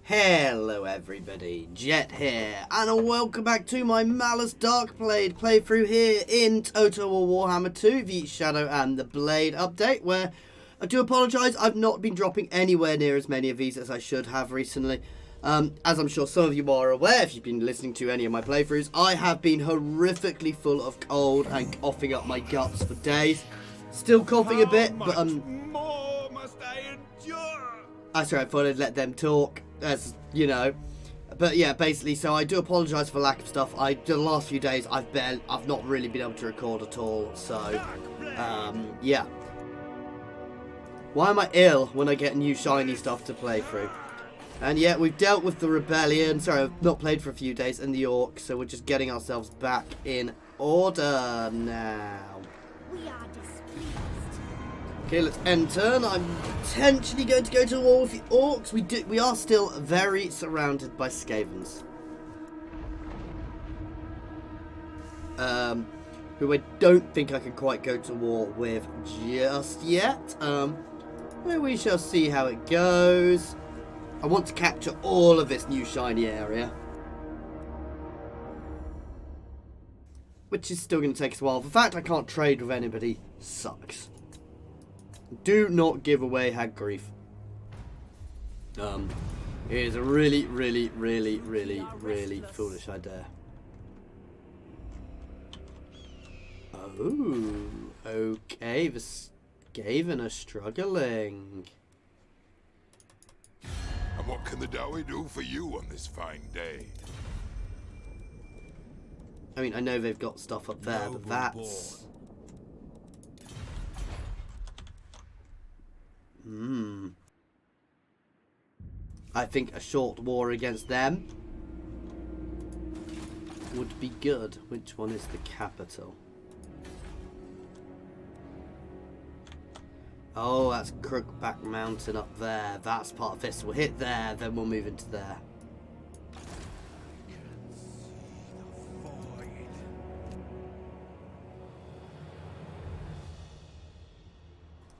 Hello everybody, Jet here, and welcome back to my Malus Darkblade playthrough here in Total War Warhammer 2, the Shadow and the Blade update, where I do apologise, I've not been dropping anywhere near as many of these as I should have recently. As I'm sure some of you are aware, if you've been listening to any of my playthroughs, I have been horrifically full of cold and coughing up my guts for days. Still coughing a bit, but more must I endure? Sorry, I thought I'd let them talk, as you know. But yeah, basically, so I do apologise for lack of stuff. The last few days I've not really been able to record at all. So yeah. Why am I ill when I get new shiny stuff to play through? And yeah, we've dealt with the rebellion. Sorry, I've not played for a few days, and the orcs, so we're just getting ourselves back in order now. We are displeased. Okay, let's end turn. I'm potentially going to go to war with the orcs. We are still very surrounded by Skavens. Who I don't think I can quite go to war with just yet. We shall see how it goes. I want to capture all of this new shiny area, which is still going to take us a while. The fact I can't trade with anybody sucks. Do not give away Hag Grief. It is a really foolish idea. Oh, okay, the Skaven are struggling. And what can the Dowie do for you on this fine day? I mean, I know they've got stuff up there, but that's... I think a short war against them would be good. Which one is the capital? Oh, that's Crookback Mountain up there. That's part of this. We'll hit there, then we'll move into there.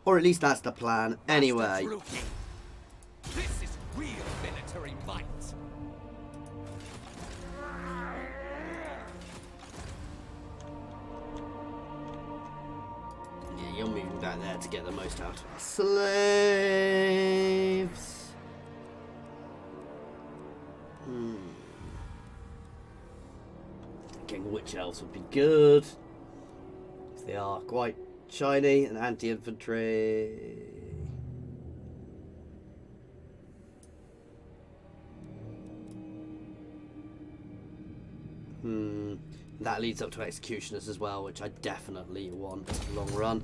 Or at least that's the plan. Anyway. This is real military might. Yeah, you're moving back there to get the most out of our slaves. Getting witch elves would be good. If they are quite shiny and anti-infantry. That leads up to executioners as well, which I definitely want long run.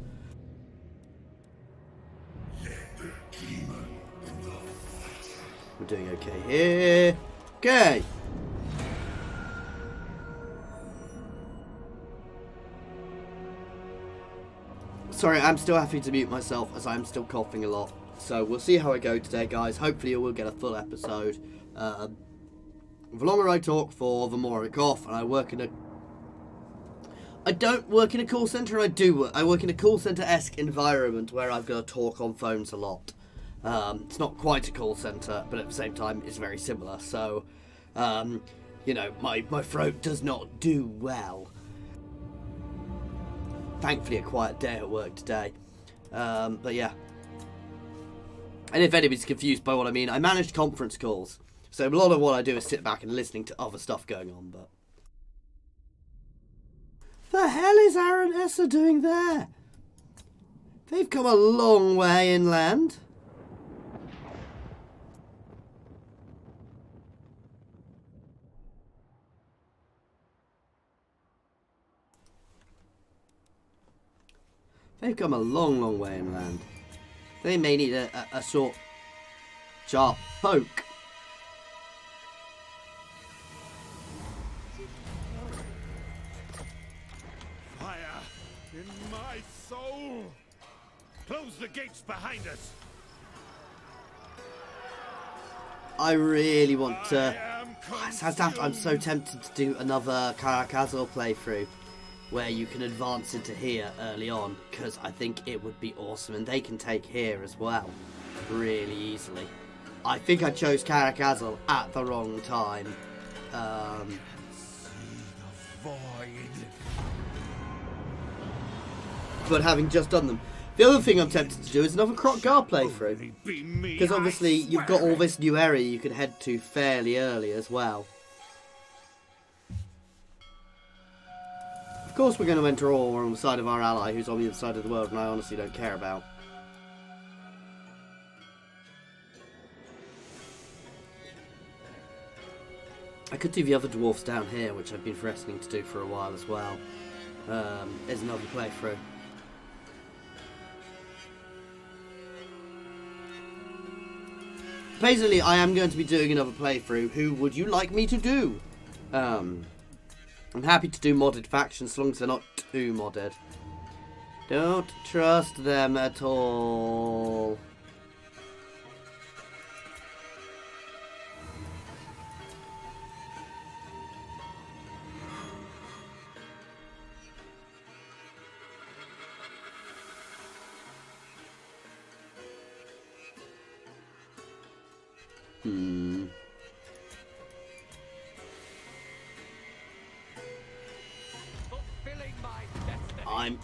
We're doing okay here. Okay. Sorry, I'm still having to mute myself as I'm still coughing a lot. So we'll see how I go today, guys. Hopefully we'll get a full episode. The longer I talk for, the more I cough. And I don't work in a call centre. I work in a call centre-esque environment where I've got to talk on phones a lot. It's not quite a call centre, but at the same time, it's very similar. So, you know, my throat does not do well. Thankfully, a quiet day at work today. But yeah. And if anybody's confused by what I mean, I manage conference calls. So a lot of what I do is sit back and listening to other stuff going on, but... The hell is Aaron Esser doing there? They've come a long way inland. They've come a long way inland. They may need a short, sharp poke. Fire in my soul! Close the gates behind us! I really want to... I'm so tempted to do another Karakazor playthrough where you can advance into here early on, because I think it would be awesome, and they can take here as well really easily. I think I chose Caracazal at the wrong time. But having just done them. The other thing I'm tempted to do is another Krotgar playthrough. Because obviously you've got all this new area you can head to fairly early as well. Of course we're going to enter all on the side of our ally who's on the other side of the world and I honestly don't care about. I could do the other dwarfs down here, which I've been threatening to do for a while as well. As another playthrough. Basically, I am going to be doing another playthrough. Who would you like me to do? I'm happy to do modded factions, as long as they're not too modded. Don't trust them at all.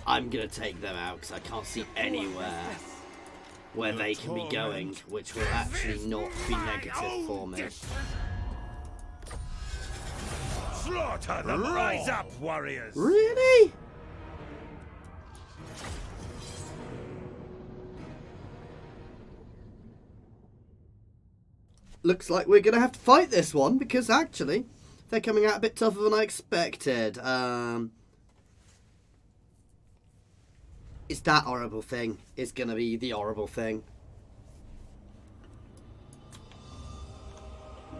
I'm gonna take them out because I can't see anywhere where they can be going, which will actually not be negative for me. Slaughter them! Rise up, warriors! Really? Looks like we're gonna have to fight this one because actually they're coming out a bit tougher than I expected. It's that horrible thing. It's gonna be the horrible thing.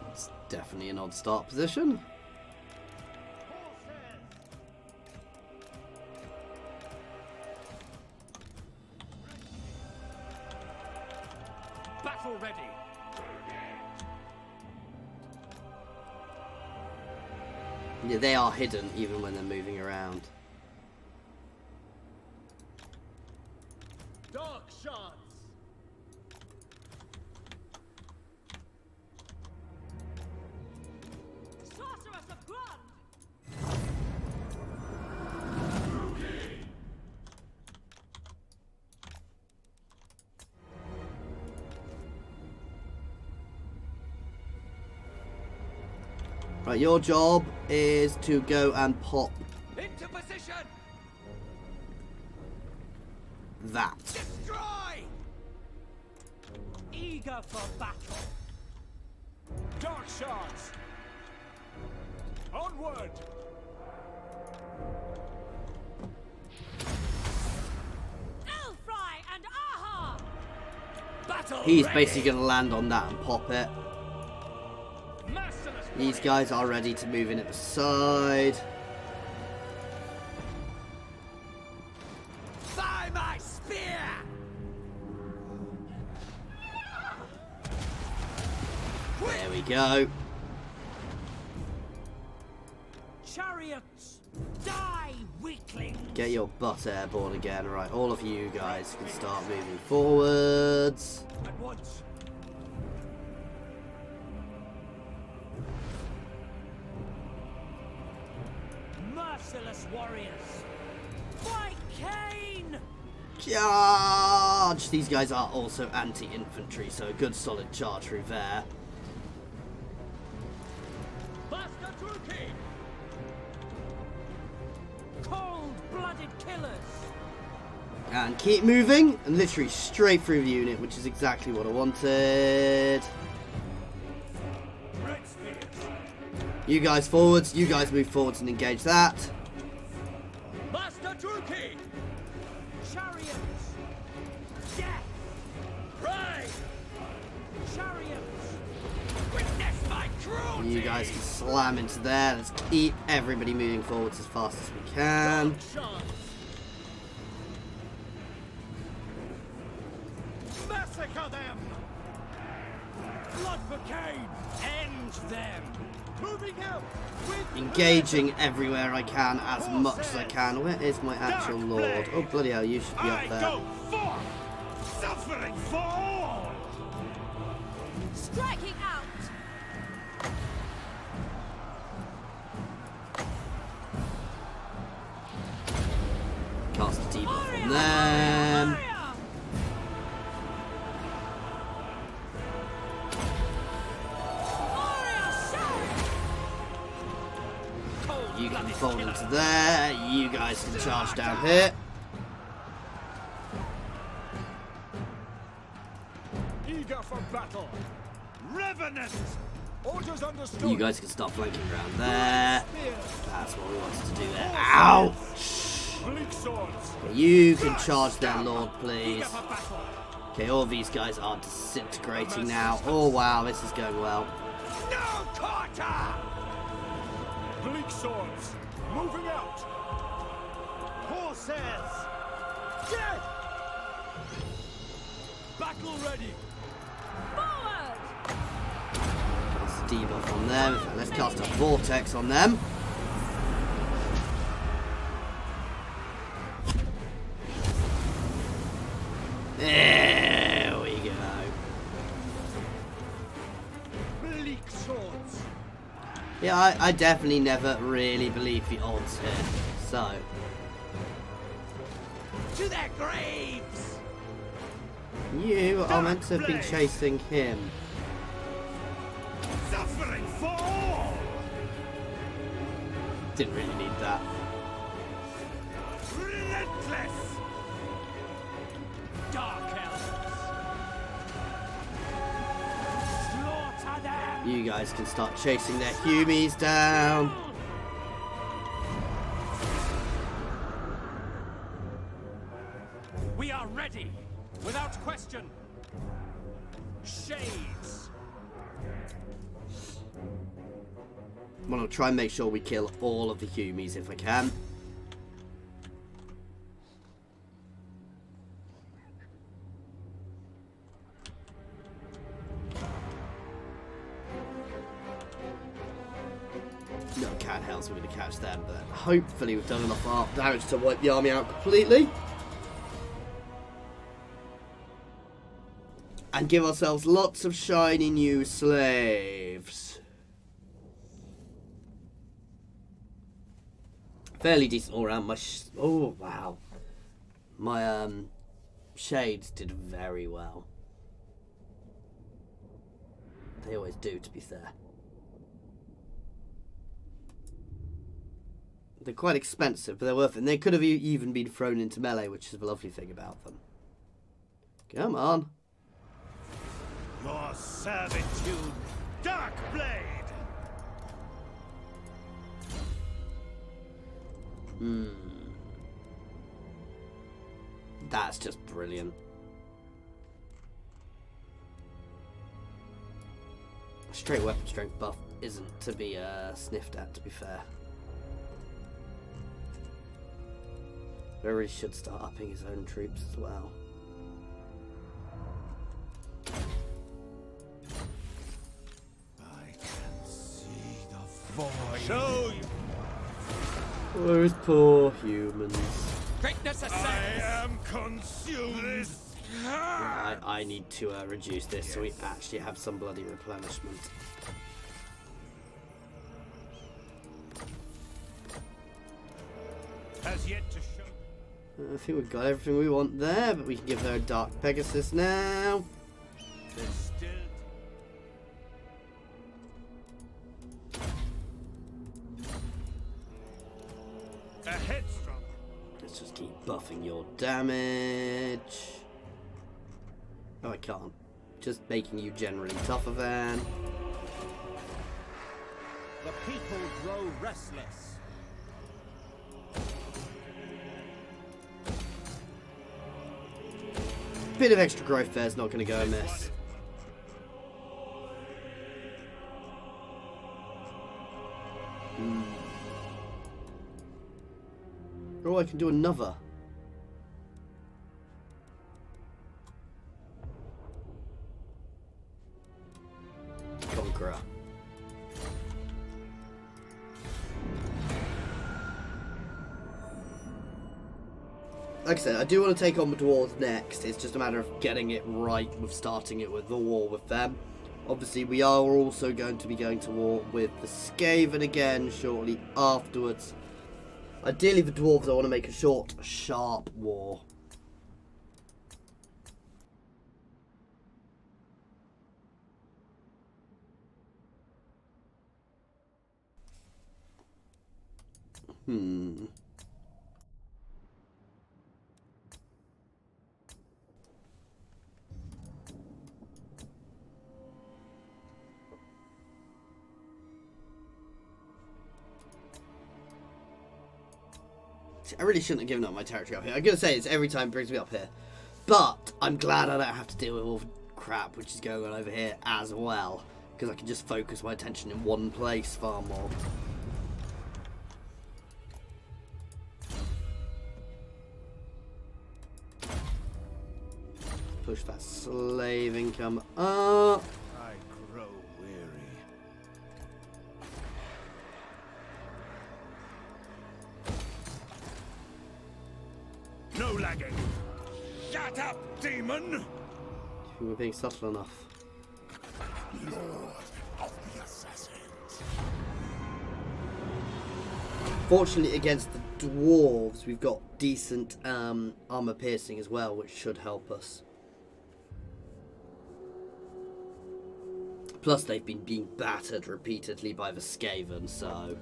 It's definitely an odd start position. Battle ready. Yeah, they are hidden even when they're moving around. Dark shards. Sorceress of Grund. Right, your job is to go and pop Into position. that. Destroy. Eager for battle. Dark shards. Onward. Elfry and Aha! Battle. He's ready. basically going to land on that and pop it. Merciless These guys are ready to move in at the side. by my spear. There we go. Chariots, die, weakling! Get your butt airborne again. Right, all of you guys can start moving forwards. At once. Merciless warriors! By Cain! Charge! These guys are also anti-infantry, so a good solid charge through there. Master Druki. Cold-blooded killers! And keep moving, and literally straight through the unit, which is exactly what I wanted. Red spears! You guys forwards, you guys move forwards and engage that. Master Druki. Chariots! Death! Pride. Chariots! Witness my cruelty. You guys can slam into there. Let's keep everybody moving forwards as fast as we can. Dark shards. Massacre them! Blood for Cain. End them. Moving out! With Engaging everywhere I can as much as I can. Where is my actual lord? Oh, bloody hell, you should be I up there. go forth! Suffering for all! You can fold into there. You guys can charge down here. Eager for battle. Revenant. Orders understood. You guys can start flanking around there. That's what we wanted to do there. Ow! Bleak swords. Okay, you can charge there, Lord, please. Eager for battle. Okay, all these guys are disintegrating now. Oh, wow, this is going well. No quarter! Bleak swords. Moving out. Horses. Dead. Battle ready. Forward! Let's debuff on them. In fact, let's cast a vortex on them. There we go. Bleak swords. Yeah, I definitely never really believe the odds here. So, To their graves! you are meant to have been chasing him. Suffering for all. Didn't really need that. Relentless. Dark elves! Slaughter them! You guys can start chasing their Humies down. We are ready, without question. Shades! I'm gonna try and make sure we kill all of the Humies if I can. No cat hells, we're gonna catch them, but hopefully we've done enough damage to wipe the army out completely. And give ourselves lots of shiny new slaves. Fairly decent all around. Oh wow, my shades did very well. They always do, to be fair. They're quite expensive, but they're worth it. And they could have even been thrown into melee, which is the lovely thing about them. Come on. Your servitude, Darkblade. That's just brilliant. A straight weapon strength buff isn't to be sniffed at, to be fair. But I really should start upping his own troops as well. I can see the void. Show you. Those poor humans. Greatness I ascends! am consumed. I need to reduce this so we actually have some bloody replenishment. Has yet to show. I think we've got everything we want there, but we can give her a Dark Pegasus now. There's still. A headstrong. Let's just keep buffing your damage. Oh, I can't. Just making you generally tougher than. The people grow restless. Bit of extra growth there is not going to go amiss. Oh, I can do another. Conqueror. Like I said, I do want to take on the dwarves next. It's just a matter of getting it right with starting it with the war with them. Obviously, we are also going to be going to war with the Skaven again shortly afterwards. Ideally, the dwarves, I want to make a short, sharp war. I really shouldn't have given up my territory up here. I'm going to say it's every time it brings me up here. But I'm glad I don't have to deal with all the crap which is going on over here as well. Because I can just focus my attention in one place far more. Push that slave income up. I grow weary. No lagging. Shut up, demon! We were being subtle enough. Lord of the Assassins. Fortunately, against the dwarves, we've got decent armor piercing as well, which should help us. Plus, they've been being battered repeatedly by the Skaven, so...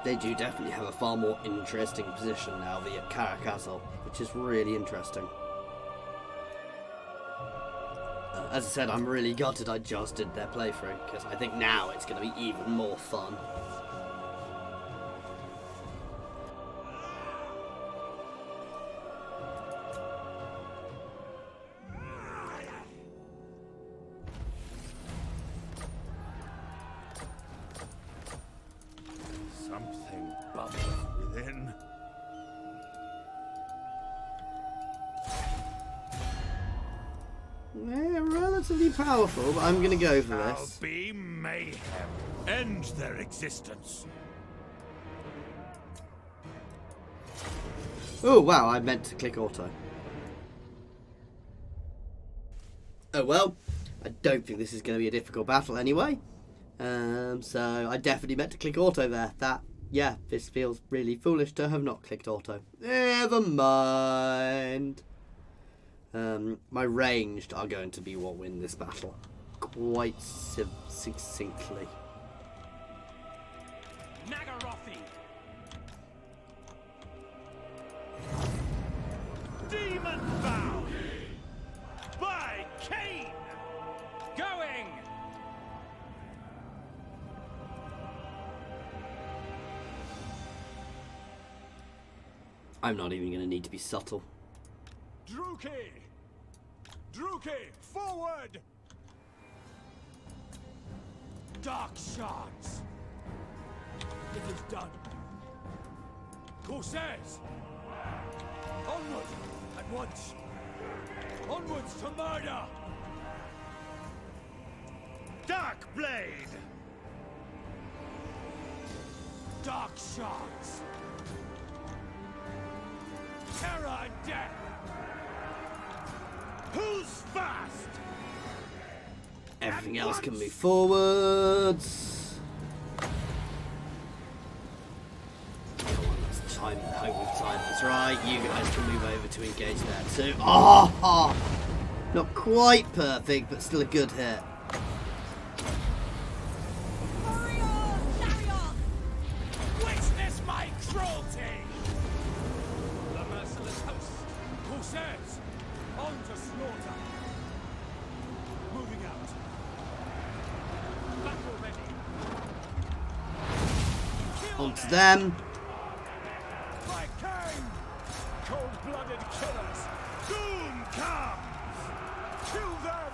They do definitely have a far more interesting position now, the Castle, which is really interesting. As I said, I'm really gutted I just did their playthrough, because I think now it's going to be even more fun. Something bubbles within. They're relatively powerful, but I'm going to go for Shall this. be mayhem. End their existence. Oh, wow, I meant to click auto. Oh, well, I don't think this is going to be a difficult battle anyway. So I definitely meant to click auto there. Yeah, this feels really foolish to have not clicked auto. Never mind. My ranged are going to be what win this battle. Quite succinctly. Nagarothi! Demon bound by Cain. Going! I'm not even going to need to be subtle. Druki! Druki, forward! Dark shards! It is done. Corsairs! Onward! At once! Onwards to murder! Darkblade! Dark shards! Terror and death! Who's fast? Everything else can move forwards. Let's time, hope we've timed this right. You guys can move over to engage there too. Oh, not quite perfect, but still a good hit. Witness my cruelty! The merciless host! Corsairs! On to slaughter! Moving out. Battle ready. Onto them. By Cain! Cold-blooded killers! Doom comes! Kill them!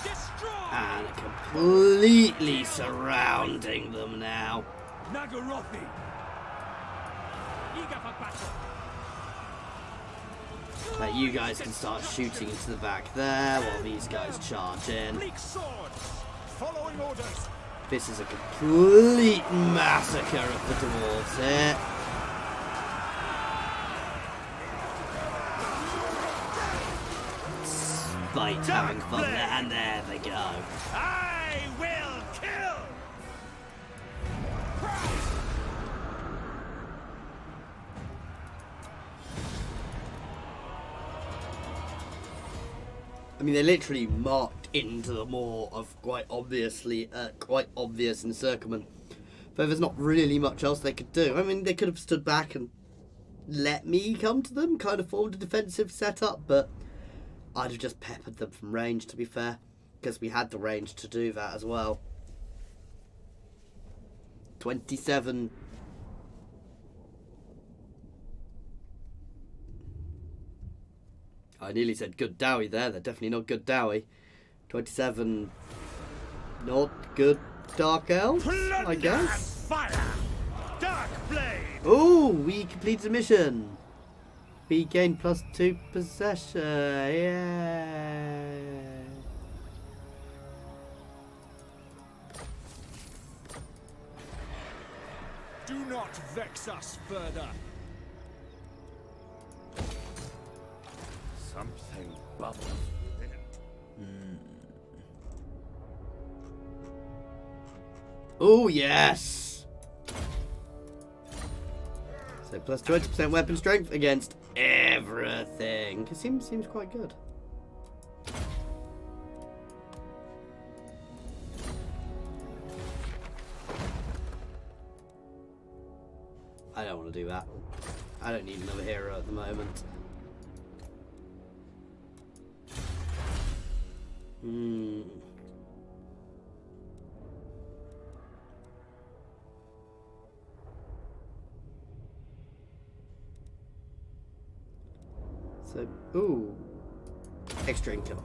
Destroy! And completely surrounding them now. Nagarothi! Eager for battle! You guys can start shooting into the back there while these guys charge in. Bleak swords! Following orders! This is a complete massacre of the dwarves here. Despite having fun there, and there they go. I will kill! I mean, they literally marked into the moor of quite obvious encirclement. But there's not really much else they could do. I mean, they could have stood back and let me come to them, kind of formed a defensive setup, but I'd have just peppered them from range, to be fair, because we had the range to do that as well. 27. I nearly said good Dowie there. They're definitely not good Dowie. 27. Not good Dark Elves, I guess. Fire! Darkblade! Oh, we completed the mission. We gained +2 possession. Yeah. Do not vex us further. Something bubbles within. Oh, yes. So plus 20% weapon strength against everything. It seems quite good. I don't want to do that. I don't need another hero at the moment. So, ooh, extra income.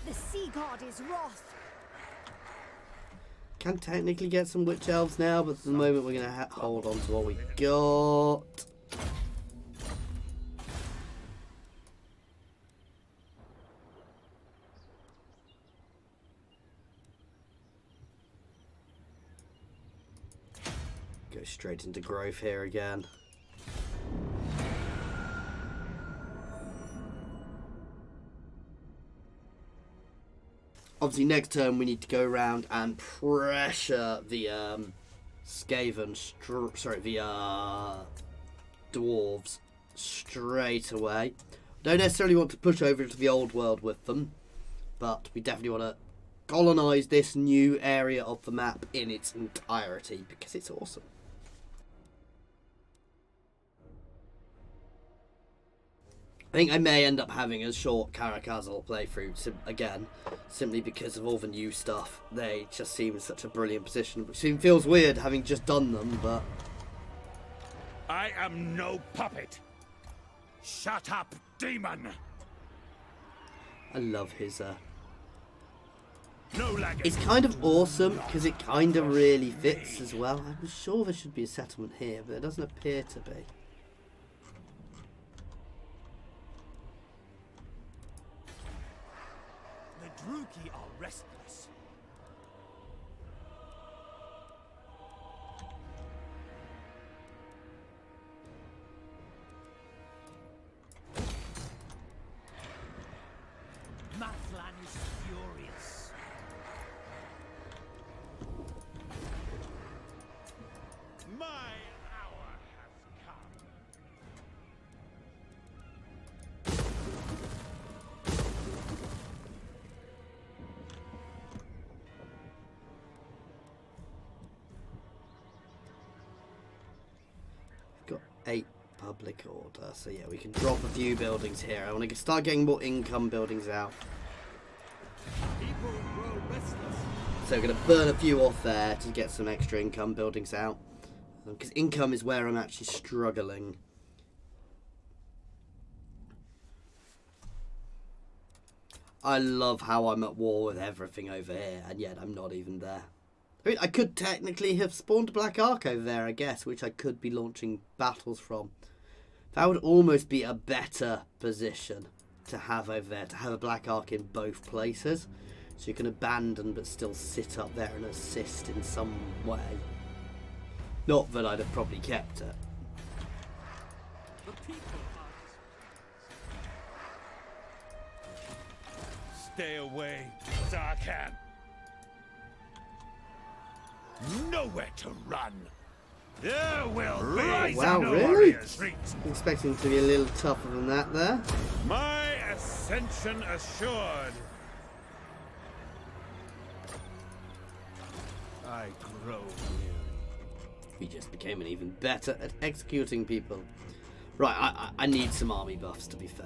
The sea god is wroth. Can technically get some witch elves now, but at the moment we're gonna hold on to what we got. Go straight into growth here again. Obviously, next turn we need to go around and pressure the Skaven, dwarves straight away. Don't necessarily want to push over into the old world with them, but we definitely want to colonize this new area of the map in its entirety because it's awesome. I think I may end up having a short Karakazal playthrough again, simply because of all the new stuff. They just seem in such a brilliant position, which feels weird having just done them, but... I am no puppet. Shut up, demon. I love his... No lagging. It's kind of awesome, because it kind of really fits as well. I'm sure there should be a settlement here, but it doesn't appear to be. The Druki are restless. Mathlan is furious. My hour has come. Got 8 public order, so yeah, we can drop a few buildings here. I want to start getting more income buildings out. People grow restless. So we're going to burn a few off there to get some extra income buildings out. Because income is where I'm actually struggling. I love how I'm at war with everything over here, and yet I'm not even there. I mean, I could technically have spawned a Black Ark over there, I guess, which I could be launching battles from. That would almost be a better position to have over there, to have a Black Ark in both places. So you can abandon but still sit up there and assist in some way. Not that I'd have probably kept it. The people are Stay away, Zarkan. Nowhere to run. There will be Wow, no really? retreat. Expecting to be a little tougher than that there. My ascension assured. I grow weary. We just became an even better at executing people. Right, I need some army buffs, to be fair.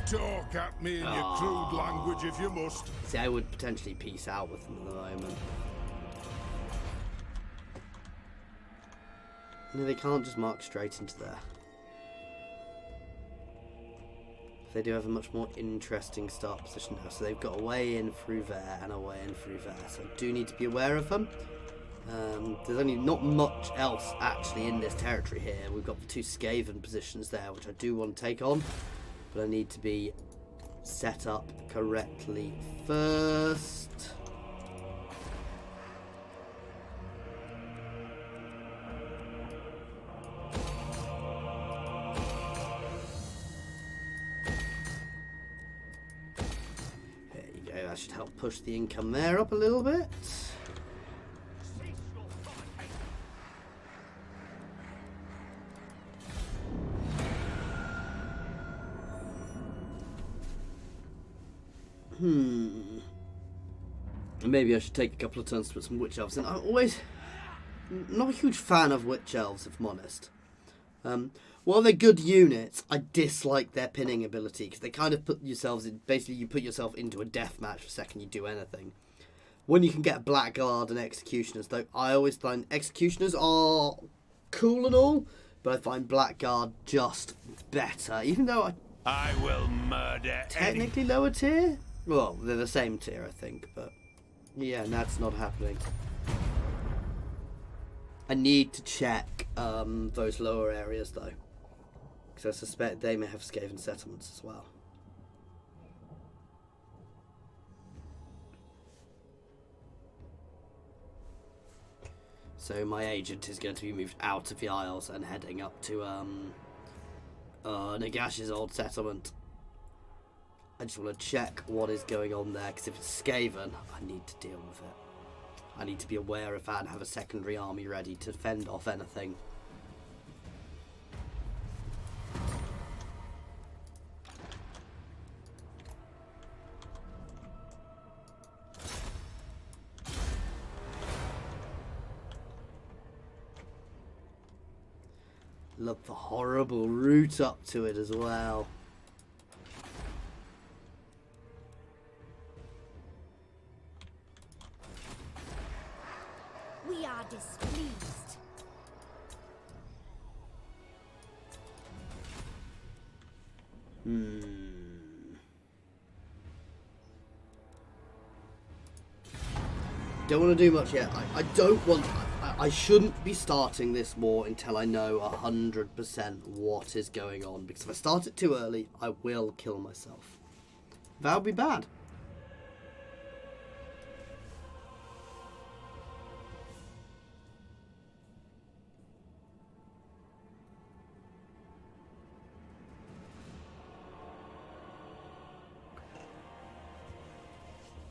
Talk at me in your crude language if you must. See, I would potentially peace out with them at the moment. No, they can't just march straight into there. They do have a much more interesting start position now. So they've got a way in through there and a way in through there. So I do need to be aware of them. There's only not much else actually in this territory here. We've got the two Skaven positions there, which I do want to take on. But I need to be set up correctly first. There you go, that should help push the income there up a little bit. Maybe I should take a couple of turns to put some witch elves in. I'm always not a huge fan of witch elves, if I'm honest. While they're good units, I dislike their pinning ability because they kind of put yourselves in. Basically, you put yourself into a death match the second you do anything. When you can get Blackguard and Executioners, though, I always find Executioners are cool and all, but I find Blackguard just better. Even though I will murder technically lower tier. Well, they're the same tier, I think, but yeah, that's not happening. I need to check those lower areas, though, because I suspect they may have Skaven settlements as well. So my agent is going to be moved out of the Isles and heading up to Nagash's old settlement. I just want to check what is going on there, because if it's Skaven, I need to deal with it. I need to be aware of that and have a secondary army ready to fend off anything. Love the horrible route up to it as well. We are displeased. Don't want to do much yet. I don't want... I shouldn't be starting this war until I know 100% what is going on. Because if I start it too early, I will kill myself. That would be bad.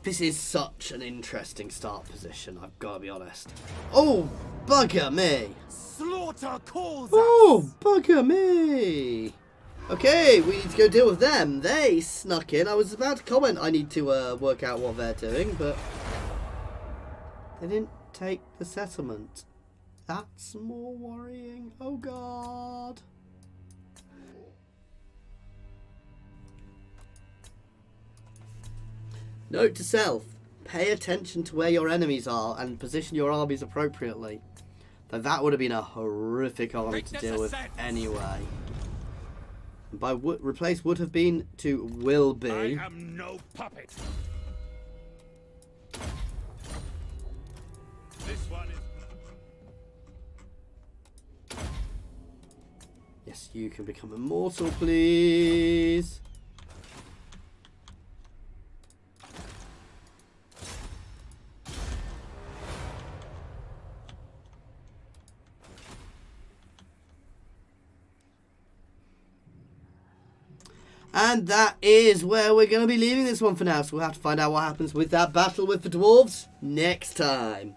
This is such an interesting start position, I've got to be honest. Oh, bugger me! Slaughter calls Oh, bugger me! Okay, we need to go deal with them. They snuck in. I was about to comment I need to work out what they're doing, but they didn't take the settlement. That's more worrying. Oh, God. Note to self, pay attention to where your enemies are and position your armies appropriately. Though that would have been a horrific army to deal with anyway. And by replace would have been to will be. I am no puppet. This one is... Yes, you can become immortal, please. And that is where we're going to be leaving this one for now. So we'll have to find out what happens with that battle with the dwarves next time.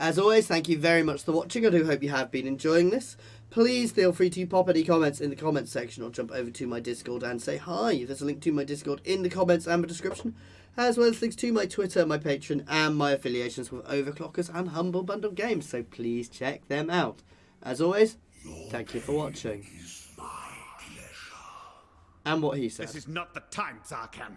As always, thank you very much for watching. I do hope you have been enjoying this. Please feel free to pop any comments in the comments section or jump over to my Discord and say hi. There's a link to my Discord in the comments and the description, as well as links to my Twitter, my Patreon, and my affiliations with Overclockers and Humble Bundle Games, so please check them out. As always, thank you for watching. And what he said. This is not the time, Zarkan.